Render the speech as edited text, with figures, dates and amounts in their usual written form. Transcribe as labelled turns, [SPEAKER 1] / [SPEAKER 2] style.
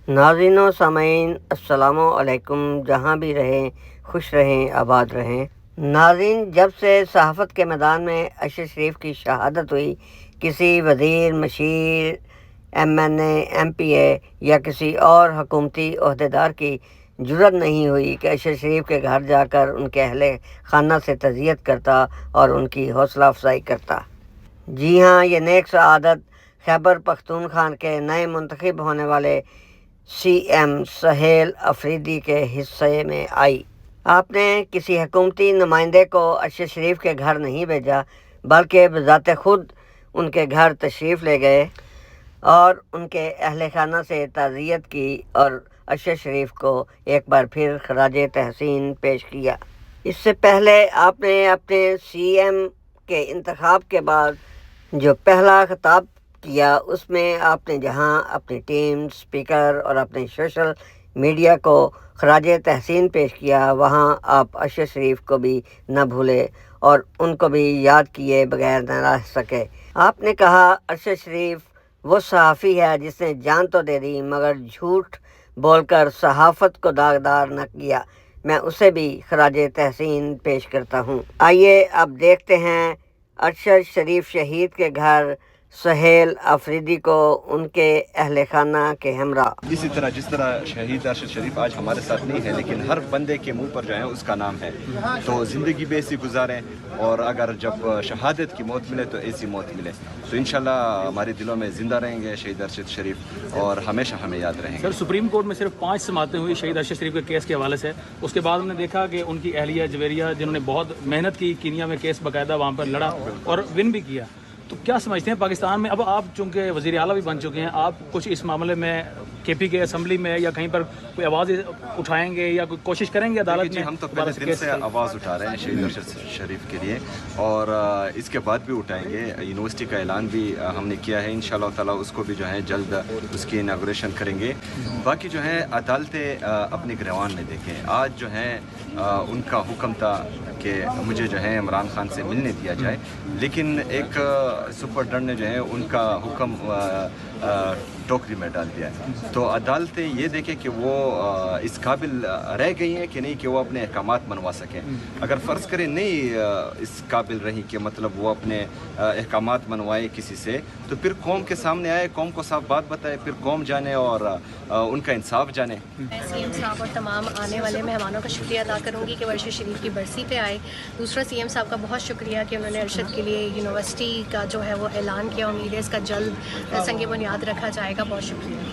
[SPEAKER 1] ناظرین و سامعین السلام علیکم، جہاں بھی رہیں خوش رہیں آباد رہیں۔ ناظرین، جب سے صحافت کے میدان میں ارشد شریف کی شہادت ہوئی، کسی وزیر، مشیر، ایم این اے، ایم پی اے یا کسی اور حکومتی عہدیدار کی جرأت نہیں ہوئی کہ ارشد شریف کے گھر جا کر ان کے اہل خانہ سے تعزیت کرتا اور ان کی حوصلہ افزائی کرتا۔ جی ہاں، یہ نیک سعادت خیبر پختونخوا کے نئے منتخب ہونے والے سی ایم سہیل افریدی کے حصے میں آئی۔ آپ نے کسی حکومتی نمائندے کو ارشد شریف کے گھر نہیں بھیجا، بلکہ بذات خود ان کے گھر تشریف لے گئے اور ان کے اہل خانہ سے تعزیت کی اور ارشد شریف کو ایک بار پھر خراج تحسین پیش کیا۔ اس سے پہلے آپ نے اپنے سی ایم کے انتخاب کے بعد جو پہلا خطاب کیا، اس میں آپ نے جہاں اپنی ٹیم، اسپیکر اور اپنے سوشل میڈیا کو خراج تحسین پیش کیا، وہاں آپ ارشد شریف کو بھی نہ بھولے اور ان کو بھی یاد کیے بغیر نہ رہ سکے۔ آپ نے کہا، ارشد شریف وہ صحافی ہے جس نے جان تو دے دی مگر جھوٹ بول کر صحافت کو داغدار نہ کیا، میں اسے بھی خراج تحسین پیش کرتا ہوں۔ آئیے اب دیکھتے ہیں ارشد شریف شہید کے گھر سہیل افریدی کو ان کے اہل خانہ کے ہمراہ۔
[SPEAKER 2] اسی طرح جس طرح شہید ارشد شریف آج ہمارے ساتھ نہیں ہے، لیکن ہر بندے کے منہ پر جو ہے اس کا نام ہے، تو زندگی بھی ایسی گزاریں اور اگر جب شہادت کی موت ملے تو ایسی موت ملے، تو انشاءاللہ ہمارے دلوں میں زندہ رہیں گے شہید ارشد شریف اور ہمیشہ ہمیں یاد رہیں گے۔
[SPEAKER 3] سر، سپریم کورٹ میں صرف 5 سماعتیں ہوئی شہید ارشد شریف کے کیس کے حوالے سے، اس کے بعد ہم نے دیکھا کہ ان کی اہلیہ جویریہ جنہوں نے بہت محنت کی، کینیا میں کیس باقاعدہ وہاں پر لڑا اور ون بھی کیا، تو کیا سمجھتے ہیں پاکستان میں اب آپ چونکہ وزیر اعلیٰ بھی بن چکے ہیں، آپ کچھ اس معاملے میں کے پی کے اسمبلی میں یا کہیں پر کوئی آواز اٹھائیں گے یا کوئی کوشش کریں گے عدالت میں؟
[SPEAKER 2] ہم تو پہلے دن سے آواز اٹھا رہے ہیں شہید ارشد شریف کے لیے اور اس کے بعد بھی اٹھائیں گے۔ یونیورسٹی کا اعلان بھی ہم نے کیا ہے، انشاءاللہ تعالیٰ اس کو بھی جو ہے جلد اس کی اناگوریشن کریں گے۔ باقی جو ہے عدالتیں اپنے گریوان میں دیکھیں، آج جو ہے ان کا حکم تھا کہ مجھے جو ہے عمران خان سے ملنے دیا جائے، لیکن ایک سپرڈنٹ نے جو ہے ان کا حکم ٹوکری میں ڈال دیا ہے، تو عدالتیں یہ دیکھیں کہ وہ اس قابل رہ گئی ہیں کہ نہیں کہ وہ اپنے احکامات منوا سکیں۔ اگر فرض کریں نہیں اس قابل رہی کہ مطلب وہ اپنے احکامات منوائے کسی سے، تو پھر قوم کے سامنے آئے، قوم کو صاف بات بتائے، پھر قوم جانے اور ان کا انصاف جانے۔
[SPEAKER 4] میں سی ایم صاحب اور تمام آنے والے مہمانوں کا شکریہ ادا کروں گی کہ وہ ارشد شریف کی برسی پہ آئے۔ دوسرا، سی ایم صاحب کا بہت شکریہ کہ انہوں نے ارشد کے لیے یونیورسٹی کا جو ہے وہ اعلان کیا، امید ہے اس کا جلد سنگ بنیاد رکھا جائے گا۔ بہت شکریہ۔